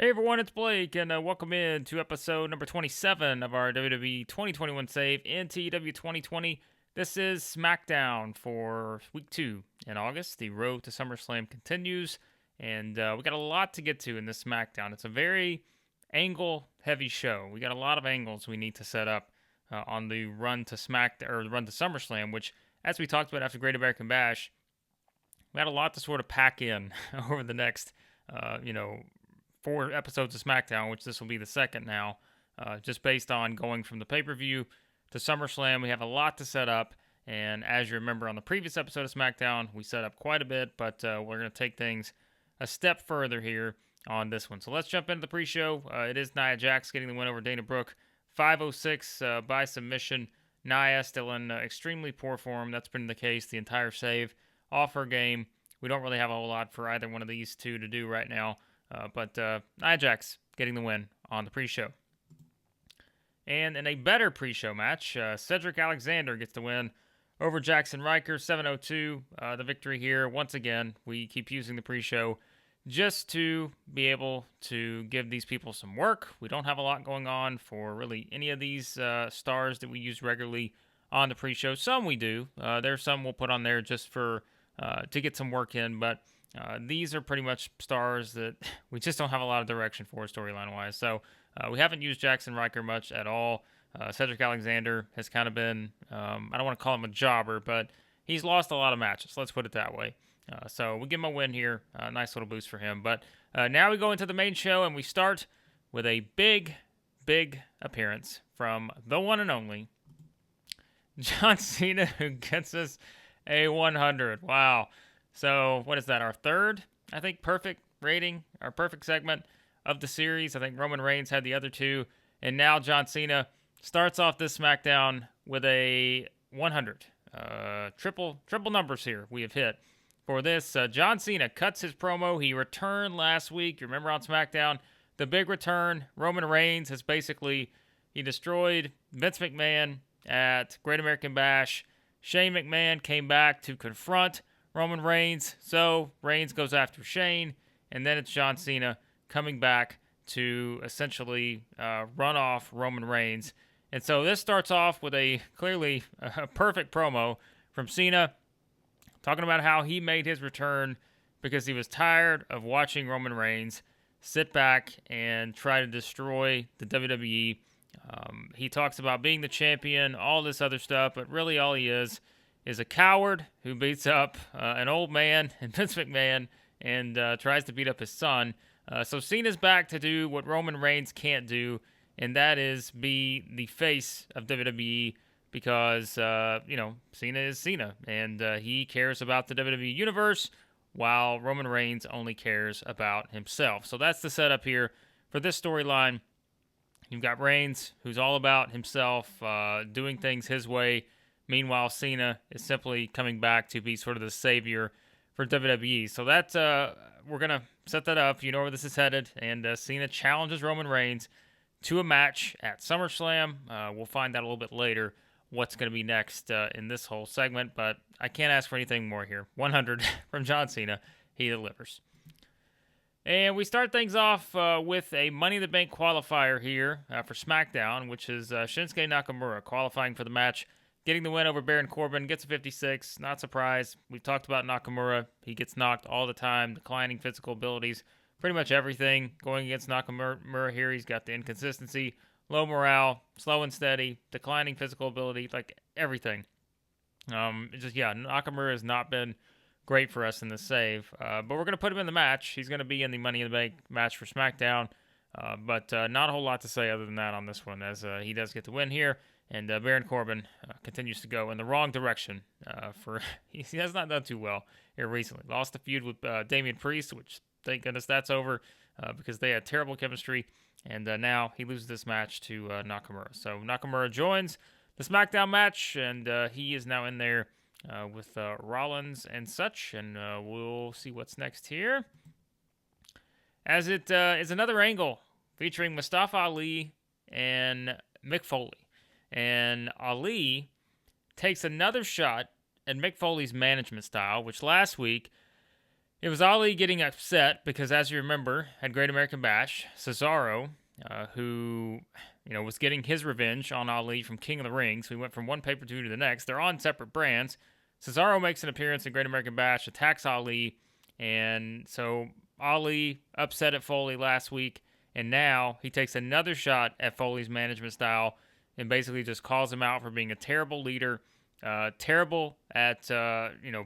Hey everyone, it's Blake, and welcome in to episode number 27 of our WWE 2021 save in TEW 2020. This is Smackdown for week 2 in August. The road to SummerSlam continues, and we got a lot to get to in this Smackdown. It's a very angle-heavy show. We got a lot of angles we need to set up on the run to the run to SummerSlam, which, as we talked about after Great American Bash, we had a lot to sort of pack in over the next, 4 episodes of SmackDown, which this will be the second now, just based on going from the pay-per-view to SummerSlam. We have a lot to set up, and as you remember on the previous episode of SmackDown, we set up quite a bit, but we're going to take things a step further here on this one. So let's jump into the pre-show. It is Nia Jax getting the win over Dana Brooke, 5:06 by submission. Nia still in extremely poor form. That's been the case the entire save off her game. We don't really have a whole lot for either one of these two to do right now. But Nia Jax getting the win on the pre-show. And in a better pre-show match, Cedric Alexander gets the win over Jackson Riker, 7:02. The victory here. Once again, we keep using the pre-show just to be able to give these people some work. We don't have a lot going on for really any of these stars that we use regularly on the pre-show. Some we do. There's some we'll put on there just for to get some work in, but these are pretty much stars that we just don't have a lot of direction for storyline-wise. So we haven't used Jackson Riker much at all. Cedric Alexander has kind of been, I don't want to call him a jobber, but he's lost a lot of matches. Let's put it that way. So we give him a win here. Nice little boost for him. But now we go into the main show, and we start with a big, big appearance from the one and only John Cena, who gets us a 100. Wow. So, what is that, our third, I think, perfect rating, our perfect segment of the series. I think Roman Reigns had the other two, and now John Cena starts off this SmackDown with a 100. Triple numbers here we have hit for this. John Cena cuts his promo. He returned last week. You remember on SmackDown, the big return. Roman Reigns has he destroyed Vince McMahon at Great American Bash. Shane McMahon came back to confront Roman Reigns, so Reigns goes after Shane, and then it's John Cena coming back to essentially run off Roman Reigns. And so this starts off with a perfect promo from Cena, talking about how he made his return because he was tired of watching Roman Reigns sit back and try to destroy the WWE. He talks about being the champion, all this other stuff, but really all he is a coward who beats up an old man and Vince McMahon and tries to beat up his son. So Cena's back to do what Roman Reigns can't do, and that is be the face of WWE because, Cena is Cena, and he cares about the WWE Universe while Roman Reigns only cares about himself. So that's the setup here for this storyline. You've got Reigns, who's all about himself, doing things his way. Meanwhile, Cena is simply coming back to be sort of the savior for WWE. So that's we're going to set that up. You know where this is headed. And Cena challenges Roman Reigns to a match at SummerSlam. We'll find out a little bit later what's going to be next in this whole segment. But I can't ask for anything more here. 100 from John Cena. He delivers. And we start things off with a Money in the Bank qualifier here for SmackDown, which is Shinsuke Nakamura qualifying for the match, getting the win over Baron Corbin, gets a 56. Not surprised. We've talked about Nakamura. He gets knocked all the time, declining physical abilities, pretty much everything going against Nakamura here. He's got the inconsistency, low morale, slow and steady, declining physical ability, like everything. Nakamura has not been great for us in the save. But we're going to put him in the match. He's going to be in the Money in the Bank match for SmackDown. But not a whole lot to say other than that on this one, as he does get the win here. And Baron Corbin continues to go in the wrong direction. He has not done too well here recently. Lost a feud with Damien Priest, which thank goodness that's over because they had terrible chemistry. And now he loses this match to Nakamura. So Nakamura joins the SmackDown match, and he is now in there with Rollins and such. And we'll see what's next here. As it is another angle featuring Mustafa Ali and Mick Foley. And Ali takes another shot at Mick Foley's management style, which last week It was Ali getting upset because, as you remember, at Great American Bash, Cesaro, who was getting his revenge on Ali from King of the Ring, so he went from one pay-per-view to the next. They're on separate brands. Cesaro makes an appearance at Great American Bash, attacks Ali, and so Ali upset at Foley last week, and now he takes another shot at Foley's management style and basically just calls him out for being a terrible leader, terrible at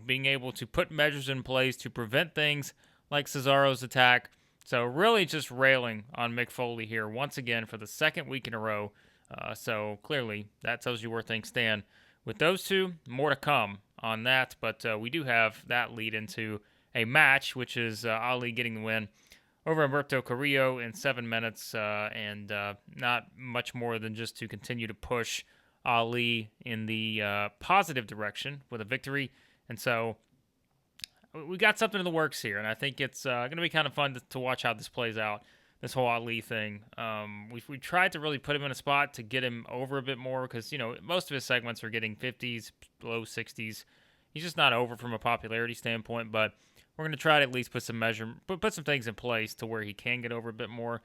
being able to put measures in place to prevent things like Cesaro's attack. So really just railing on Mick Foley here once again for the second week in a row. So clearly that tells you where things stand. With those two, more to come on that, but we do have that lead into a match, which is Ali getting the win over Roberto Carrillo in 7 minutes, and not much more than just to continue to push Ali in the positive direction with a victory. And so we got something in the works here, and I think it's going to be kind of fun to watch how this plays out, this whole Ali thing. We tried to really put him in a spot to get him over a bit more because, most of his segments are getting 50s, low 60s. He's just not over from a popularity standpoint, but we're going to try to at least put some things in place to where he can get over a bit more.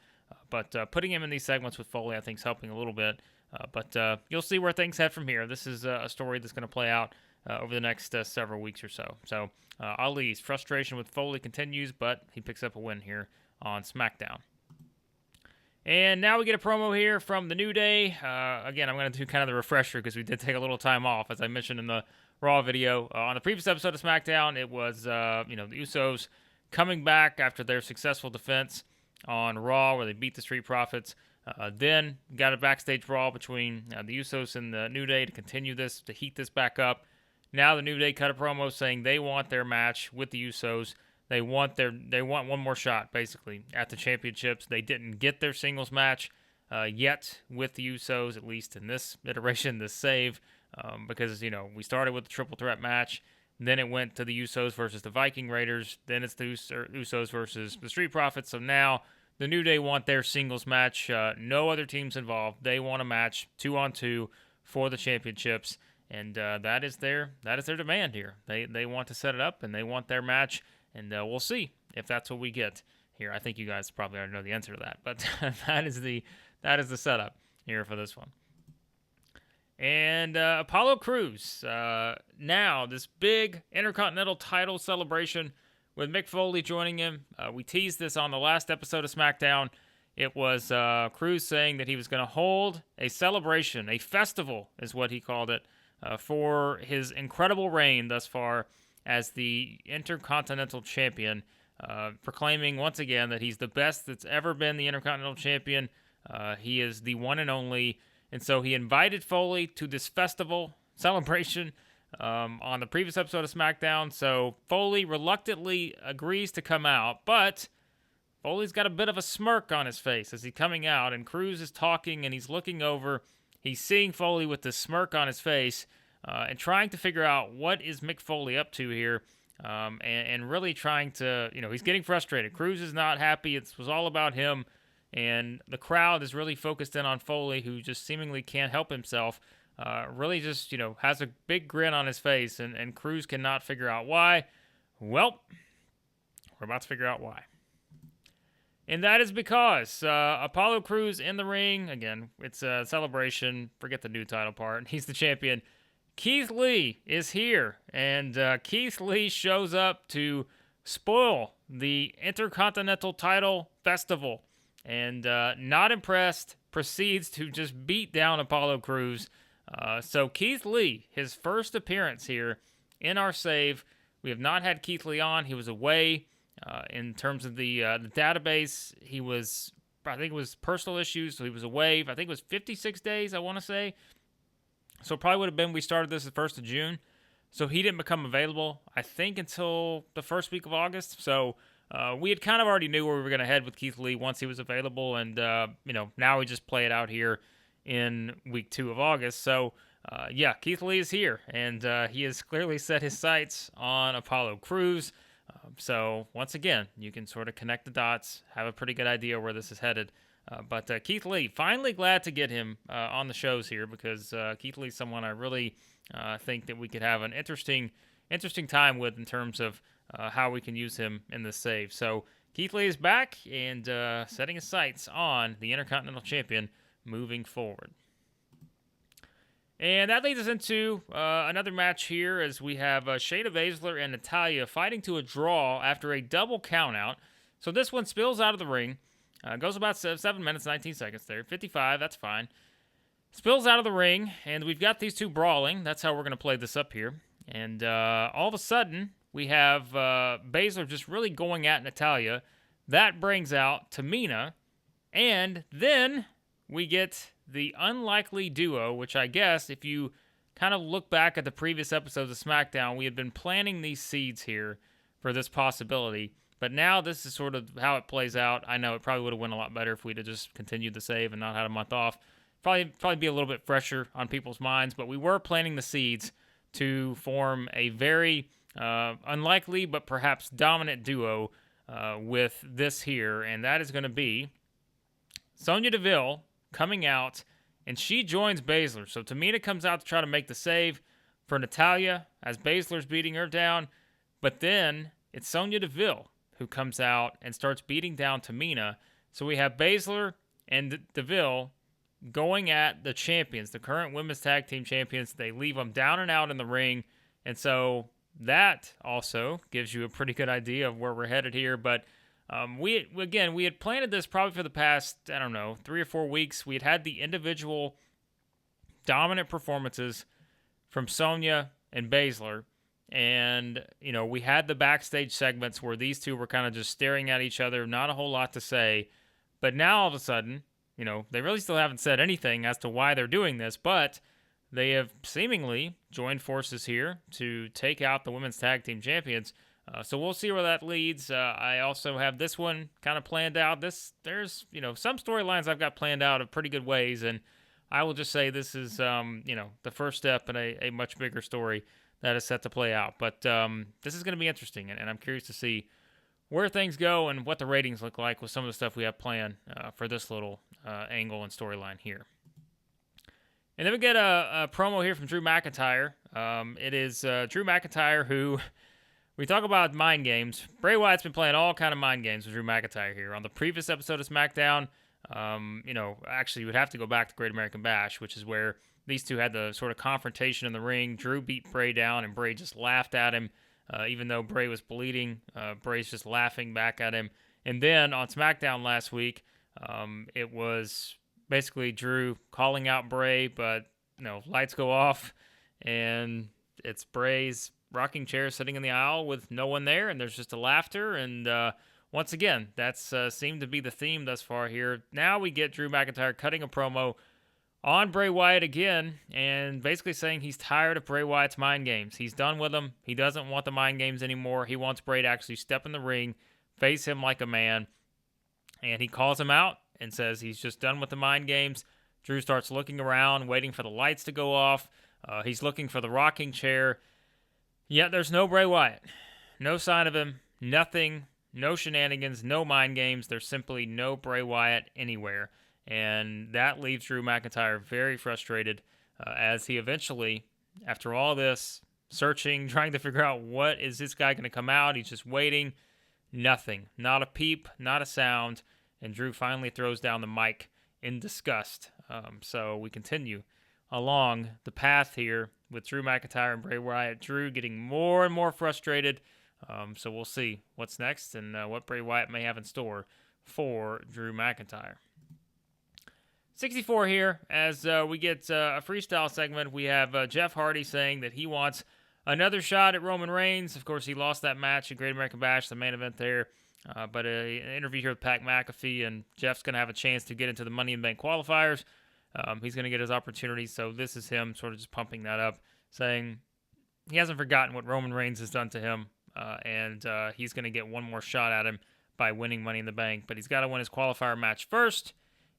But putting him in these segments with Foley, I think, is helping a little bit. But you'll see where things head from here. This is a story that's going to play out over the next several weeks or so. So Ali's frustration with Foley continues, but he picks up a win here on SmackDown. And now we get a promo here from the New Day. Again, I'm going to do kind of the refresher because we did take a little time off, as I mentioned in the Raw video. On the previous episode of SmackDown, it was the Usos coming back after their successful defense on Raw where they beat the Street Profits. Then got a backstage brawl between the Usos and the New Day to continue this, to heat this back up. Now the New Day cut a promo saying they want their match with the Usos. They want one more shot, basically, at the championships. They didn't get their singles match yet with the Usos, at least in this iteration, this save, because, we started with the triple threat match. Then it went to the Usos versus the Viking Raiders. Then it's the Usos versus the Street Profits. So now the New Day want their singles match. No other teams involved. They want a match 2-on-2 for the championships. And that is their demand here. They want to set it up, and they want their match, and we'll see if that's what we get here. I think you guys probably already know the answer to that, but that is the setup here for this one. And Apollo Crews, now this big Intercontinental title celebration with Mick Foley joining him. We teased this on the last episode of SmackDown. It was Crews saying that he was going to hold a celebration, a festival is what he called it, for his incredible reign thus far as the Intercontinental Champion, proclaiming once again that he's the best that's ever been the Intercontinental Champion. He is the one and only, and so he invited Foley to this festival celebration on the previous episode of SmackDown. So Foley reluctantly agrees to come out, but Foley's got a bit of a smirk on his face as he's coming out, and Crews is talking and he's looking over. He's seeing Foley with this smirk on his face and trying to figure out what is Mick Foley up to here, and really trying to, he's getting frustrated. Crews is not happy. It was all about him, and the crowd is really focused in on Foley, who just seemingly can't help himself. Really just, has a big grin on his face, and Crews cannot figure out why. Well, we're about to figure out why. And that is because Apollo Crews in the ring. Again, it's a celebration. Forget the new title part. He's the champion. Keith Lee is here. And Keith Lee shows up to spoil the Intercontinental title festival. And not impressed, proceeds to just beat down Apollo Crews. So Keith Lee, his first appearance here in our save. We have not had Keith Lee on. He was away. In terms of the database, I think it was personal issues, so he was away. I think it was 56 days, I want to say. So it probably would have been, we started this the 1st of June. So he didn't become available, I think, until the first week of August. So we had kind of already knew where we were going to head with Keith Lee once he was available. And, now we just play it out here in week 2 of August. So, Keith Lee is here. And he has clearly set his sights on Apollo Crews. So, once again, you can sort of connect the dots, have a pretty good idea where this is headed. But Keith Lee, finally glad to get him on the shows here because Keith Lee is someone I really think that we could have an interesting time with in terms of how we can use him in this save. So Keith Lee is back and setting his sights on the Intercontinental Champion moving forward. And that leads us into another match here as we have Shayna Baszler and Natalya fighting to a draw after a double countout. So this one spills out of the ring. Goes about 7 minutes, 19 seconds there. 55, that's fine. Spills out of the ring, and we've got these two brawling. That's how we're going to play this up here. And all of a sudden, we have Baszler just really going at Natalya. That brings out Tamina. And then we get the unlikely duo, which I guess if you kind of look back at the previous episodes of SmackDown, we had been planting these seeds here for this possibility. But now this is sort of how it plays out. I know it probably would have went a lot better if we'd have just continued the save and not had a month off. Probably be a little bit fresher on people's minds, but we were planting the seeds to form a very unlikely but perhaps dominant duo with this here, and that is going to be Sonya Deville coming out, and she joins Baszler. So Tamina comes out to try to make the save for Natalya as Baszler's beating her down, but then it's Sonya Deville who comes out and starts beating down Tamina. So we have Baszler and Deville going at the champions, the current women's tag team champions. They leave them down and out in the ring, and that also gives you a pretty good idea of where we're headed here. But we had planted this probably for the past, 3 or 4 weeks. We had the individual dominant performances from Sonya and Baszler, and we had the backstage segments where these two were kind of just staring at each other, not a whole lot to say. But now all of a sudden, they really still haven't said anything as to why they're doing this, but they have seemingly joined forces here to take out the women's tag team champions. So we'll see where that leads. I also have this one kind of planned out. There's some storylines I've got planned out of pretty good ways, and I will just say this is the first step in a much bigger story that is set to play out. But this is going to be interesting, and I'm curious to see where things go and what the ratings look like with some of the stuff we have planned for this little angle and storyline here. And then we get a promo here from Drew McIntyre. It is Drew McIntyre who, we talk about mind games. Bray Wyatt's been playing all kind of mind games with Drew McIntyre here. On the previous episode of SmackDown, actually you would have to go back to Great American Bash, which is where these two had the sort of confrontation in the ring. Drew beat Bray down, and Bray just laughed at him. Even though Bray was bleeding, Bray's just laughing back at him. And then on SmackDown last week, it was basically Drew calling out Bray, but lights go off, and it's Bray's rocking chair sitting in the aisle with no one there, and there's just a laughter. And once again, that's seemed to be the theme thus far here. Now we get Drew McIntyre cutting a promo on Bray Wyatt again, and basically saying he's tired of Bray Wyatt's mind games. He's done with them. He doesn't want the mind games anymore. He wants Bray to actually step in the ring, face him like a man, and he calls him out and says he's just done with the mind games. Drew starts looking around, waiting for the lights to go off. He's looking for the rocking chair. Yet there's no Bray Wyatt. No sign of him. Nothing. No shenanigans. No mind games. There's simply no Bray Wyatt anywhere. And that leaves Drew McIntyre very frustrated as he eventually, after all this, searching, trying to figure out what is this guy going to come out. He's just waiting. Nothing. Not a peep, not a sound. And Drew finally throws down the mic in disgust. So we continue along the path here with Drew McIntyre and Bray Wyatt. Drew getting more and more frustrated. So we'll see what's next and what Bray Wyatt may have in store for Drew McIntyre. 64 here as we get a freestyle segment. We have Jeff Hardy saying that he wants another shot at Roman Reigns. Of course, he lost that match at Great American Bash, the main event there. But an interview here with Pat McAfee, and Jeff's going to have a chance to get into the Money in the Bank qualifiers. He's going to get his opportunity, so this is him sort of just pumping that up, saying he hasn't forgotten what Roman Reigns has done to him, and he's going to get one more shot at him by winning Money in the Bank. But he's got to win his qualifier match first,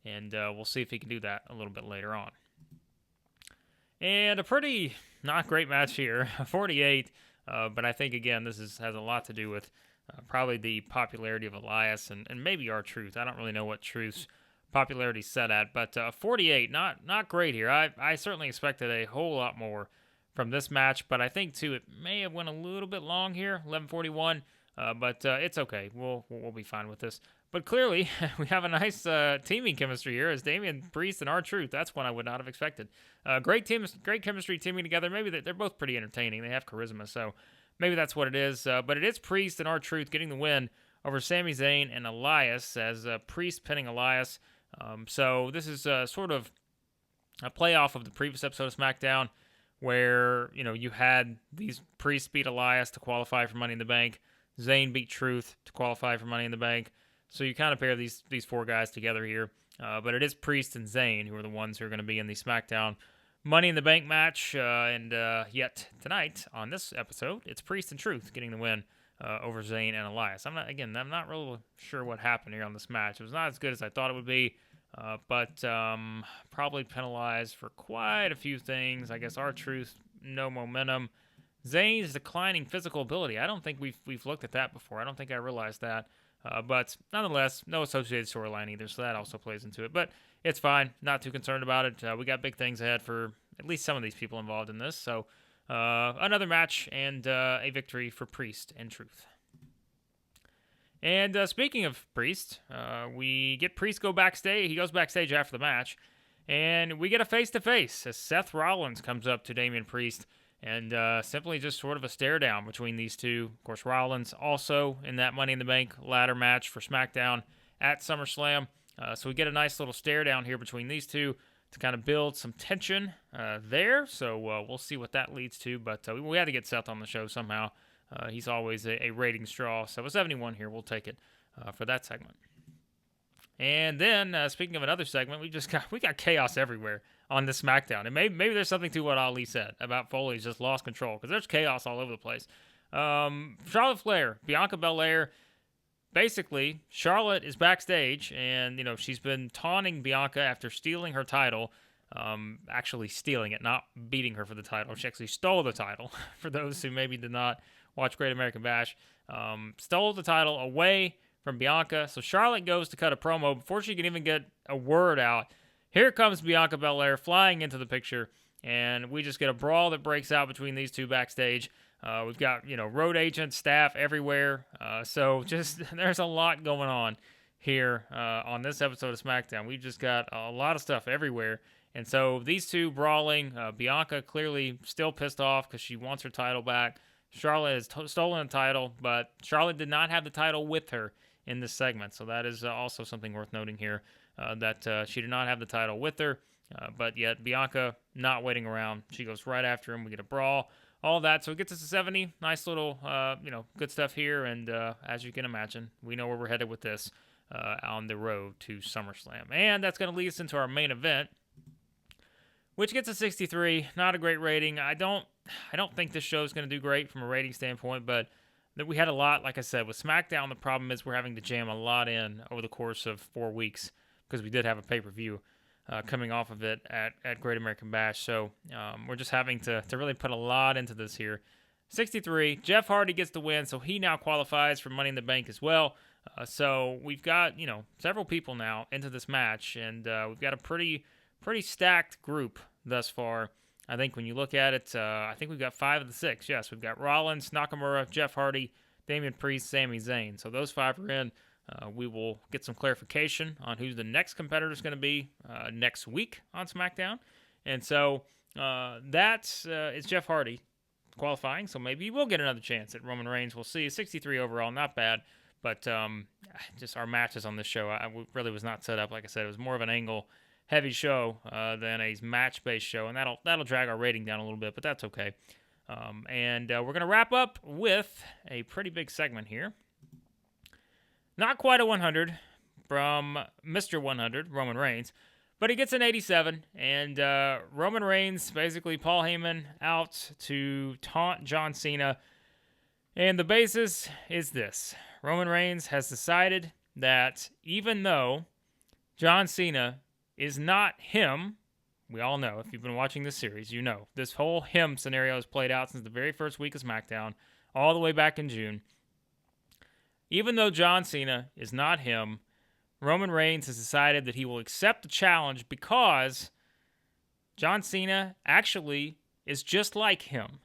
and we'll see if he can do that a little bit later on. And a pretty not great match here, 48, but I think, again, this has a lot to do with probably the popularity of Elias and maybe R-Truth. I don't really know what Truth's popularity is set at, but 48, not great here. I certainly expected a whole lot more from this match, but I think too it may have went a little bit long here, 11:41. But it's okay. We'll be fine with this. But clearly, we have a nice teaming chemistry here as Damien Priest and R-Truth. That's one I would not have expected. Great chemistry teaming together. Maybe they're both pretty entertaining. They have charisma, so maybe that's what it is. But it is Priest and R-Truth getting the win over Sami Zayn and Elias, as Priest pinning Elias. So this is sort of a playoff of the previous episode of SmackDown, where you had these Priest beat Elias to qualify for Money in the Bank. Zayn beat Truth to qualify for Money in the Bank. So you kind of pair these four guys together here. But it is Priest and Zayn who are the ones who are going to be in the SmackDown Money in the Bank match. And yet tonight on this episode, it's Priest and Truth getting the win over Zayn and Elias. I'm not really sure what happened here on this match. It was not as good as I thought it would be. But probably penalized for quite a few things. I guess R-Truth, no momentum. Zayn's declining physical ability. I don't think we've looked at that before. I don't think I realized that. But nonetheless, no associated storyline either, so that also plays into it. But it's fine. Not too concerned about it. We got big things ahead for at least some of these people involved in this. So another match and a victory for Priest and Truth. And speaking of Priest, we get Priest go backstage. He goes backstage after the match, and we get a face-to-face as Seth Rollins comes up to Damien Priest. And simply just sort of a stare down between these two. Of course, Rollins also in that Money in the Bank ladder match for SmackDown at SummerSlam. So we get a nice little stare down here between these two to kind of build some tension there. So we'll see what that leads to. But we had to get Seth on the show somehow. He's always a rating straw. So a 71 here, we'll take it for that segment. And then, speaking of another segment, we got chaos everywhere on this SmackDown. And maybe there's something to what Ali said about Foley's just lost control, because there's chaos all over the place. Charlotte Flair, Bianca Belair. Basically, Charlotte is backstage, and she's been taunting Bianca after stealing her title. Actually stealing it, not beating her for the title. She actually stole the title, for those who maybe did not watch Great American Bash. Stole the title away from Bianca. So Charlotte goes to cut a promo. Before she can even get a word out, here comes Bianca Belair flying into the picture, and we just get a brawl that breaks out between these two backstage. We've got, road agents, staff everywhere. So just there's a lot going on here on this episode of SmackDown. We've just got a lot of stuff everywhere. And so these two brawling, Bianca clearly still pissed off because she wants her title back. Charlotte has stolen the title, but Charlotte did not have the title with her in this segment. So that is also something worth noting here, that she did not have the title with her. But yet Bianca not waiting around. She goes right after him. We get a brawl, all that. So it gets us to 70. Nice little, good stuff here. And as you can imagine, we know where we're headed with this on the road to SummerSlam. And that's going to lead us into our main event, which gets a 63. Not a great rating. I don't think this show is going to do great from a rating standpoint, but we had a lot, like I said, with SmackDown. The problem is we're having to jam a lot in over the course of 4 weeks because we did have a pay-per-view coming off of it at Great American Bash. So we're just having to really put a lot into this here. 63. Jeff Hardy gets the win, so he now qualifies for Money in the Bank as well. So we've got, several people now into this match, and we've got a pretty stacked group thus far. I think when you look at it, I think we've got 5 of the 6. Yes, we've got Rollins, Nakamura, Jeff Hardy, Damien Priest, Sami Zayn. So those 5 are in. We will get some clarification on who the next competitor is going to be next week on SmackDown. And so that's Jeff Hardy qualifying. So maybe we'll get another chance at Roman Reigns. We'll see. 63 overall, not bad. But just our matches on this show, I really was not set up. Like I said, it was more of an angle-heavy show than a match-based show, and that'll drag our rating down a little bit, but that's okay. And we're going to wrap up with a pretty big segment here. Not quite a 100 from Mr. 100, Roman Reigns, but he gets an 87, and Roman Reigns, basically Paul Heyman, out to taunt John Cena. And the basis is this. Roman Reigns has decided that even though John Cena is not him, we all know, if you've been watching this series, you know, this whole him scenario has played out since the very first week of SmackDown, all the way back in June. Even though John Cena is not him, Roman Reigns has decided that he will accept the challenge because John Cena actually is just like him.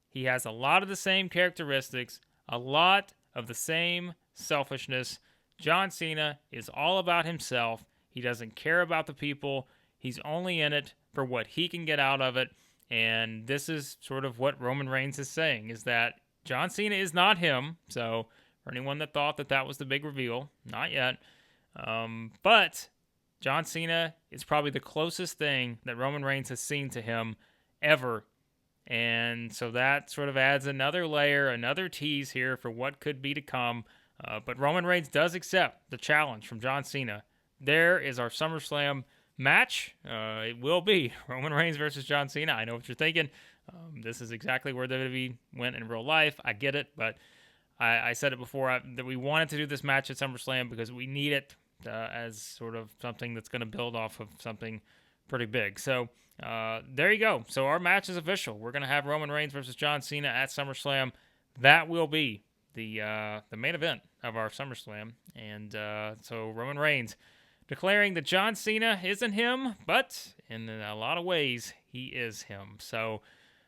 He has a lot of the same characteristics, a lot of the same selfishness. John Cena is all about himself. He doesn't care about the people. He's only in it for what he can get out of it. And this is sort of what Roman Reigns is saying, is that John Cena is not him. So for anyone that thought that that was the big reveal, not yet. But John Cena is probably the closest thing that Roman Reigns has seen to him ever. And so that sort of adds another layer, another tease here for what could be to come. But Roman Reigns does accept the challenge from John Cena. There is our SummerSlam match. It will be Roman Reigns versus John Cena. I know what you're thinking. This is exactly where WWE went in real life. I get it, but I said it before that we wanted to do this match at SummerSlam because we need it as sort of something that's going to build off of something pretty big. So there you go. So our match is official. We're going to have Roman Reigns versus John Cena at SummerSlam. That will be the main event of our SummerSlam. And so Roman Reigns declaring that John Cena isn't him, but in a lot of ways, he is him. So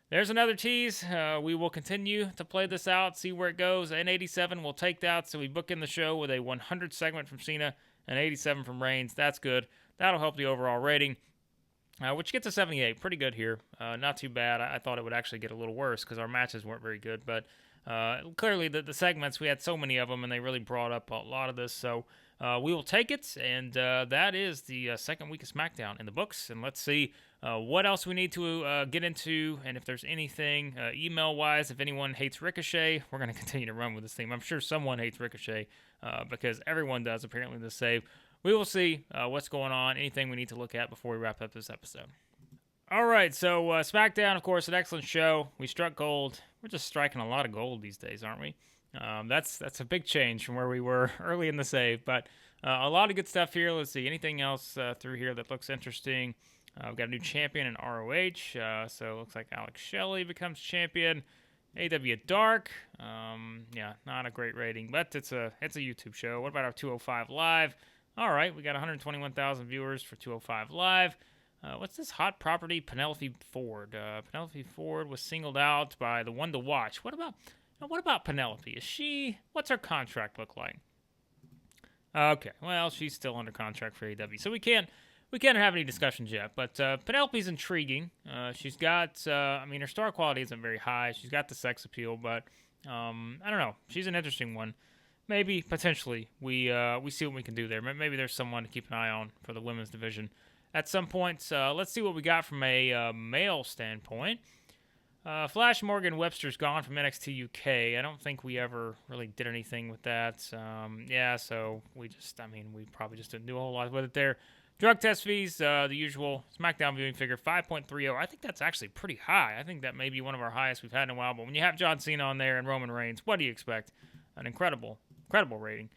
there's another tease. We will continue to play this out, see where it goes. An 87 will take that, so we book in the show with a 100 segment from Cena, an 87 from Reigns. That's good. That'll help the overall rating, which gets a 78. Pretty good here. Not too bad. I thought it would actually get a little worse because our matches weren't very good, but clearly the segments, we had so many of them, and they really brought up a lot of this, so we will take it, and that is the second week of SmackDown in the books, and let's see what else we need to get into, and if there's anything email-wise, if anyone hates Ricochet, we're going to continue to run with this theme. I'm sure someone hates Ricochet because everyone does, apparently, in this save. We will see what's going on, anything we need to look at before we wrap up this episode. All right, so SmackDown, of course, an excellent show. We struck gold. We're just striking a lot of gold these days, aren't we? That's a big change from where we were early in the save, but a lot of good stuff here. Let's see, anything else through here that looks interesting? We've got a new champion in ROH, so it looks like Alex Shelley becomes champion. AW Dark, yeah, not a great rating, but it's a YouTube show. What about our 205 Live? All right, we got 121,000 viewers for 205 Live. What's this hot property? Penelope Ford. Penelope Ford was singled out by the one to watch. What about Penelope? What's her contract look like? Okay, well, she's still under contract for AEW, so we can't have any discussions yet. But Penelope's intriguing. She's got, her star quality isn't very high. She's got the sex appeal, but I don't know. She's an interesting one. Maybe, potentially, we see what we can do there. Maybe there's someone to keep an eye on for the women's division at some point. Let's see what we got from a male standpoint. Flash Morgan Webster's gone from NXT UK. I don't think we ever really did anything with that. So we probably just didn't do a whole lot with it there. Drug test fees, the usual SmackDown viewing figure, 5.30. I think that's actually pretty high. I think that may be one of our highest we've had in a while. But when you have John Cena on there and Roman Reigns, what do you expect? An incredible rating.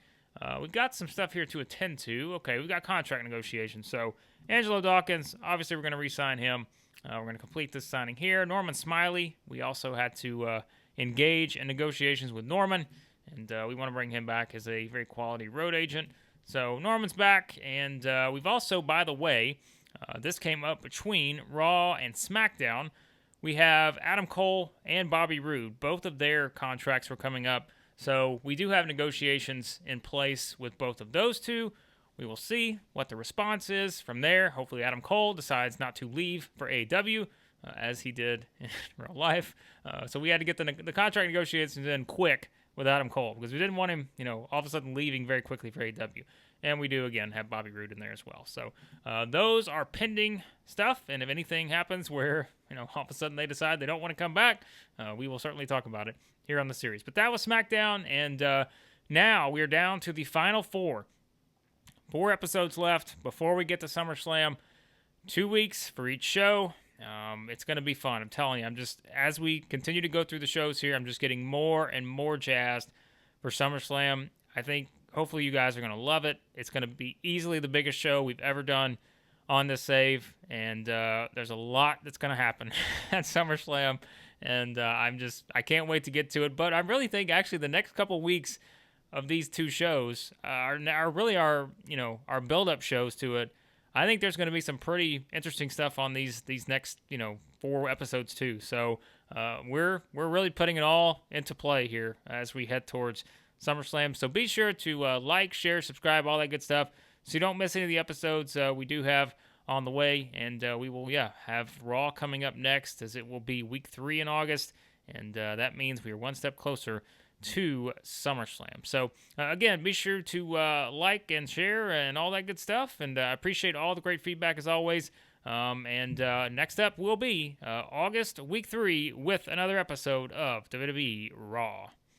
We've got some stuff here to attend to. Okay, we've got contract negotiations. So Angelo Dawkins, obviously we're going to re-sign him. We're going to complete this signing here. Norman Smiley, we also had to engage in negotiations with Norman, and we want to bring him back as a very quality road agent. So Norman's back, and we've also, by the way, this came up between Raw and SmackDown. We have Adam Cole and Bobby Roode. Both of their contracts were coming up, so we do have negotiations in place with both of those two. We will see what the response is from there. Hopefully Adam Cole decides not to leave for AEW, as he did in real life. So we had to get the contract negotiations in quick with Adam Cole, because we didn't want him, all of a sudden leaving very quickly for AEW. And we do, again, have Bobby Roode in there as well. So those are pending stuff, and if anything happens where, all of a sudden they decide they don't want to come back, we will certainly talk about it here on the series. But that was SmackDown, and now we are down to the final four. 4 episodes left before we get to SummerSlam. 2 weeks for each show. It's going to be fun. I'm telling you, as we continue to go through the shows here, I'm just getting more and more jazzed for SummerSlam. I think hopefully you guys are going to love it. It's going to be easily the biggest show we've ever done on this save, and there's a lot that's going to happen at SummerSlam, and I can't wait to get to it. But I really think actually the next couple weeks of these 2 shows are really our build-up shows to it. I think there's going to be some pretty interesting stuff on these next 4 episodes too. So we're really putting it all into play here as we head towards SummerSlam. So be sure to like, share, subscribe, all that good stuff, so you don't miss any of the episodes we do have on the way. And we will have Raw coming up next, as it will be week 3 in August, and that means we are one step closer to SummerSlam. So again, be sure to like and share and all that good stuff, and I appreciate all the great feedback as always. And next up will be August week 3 with another episode of WWE Raw.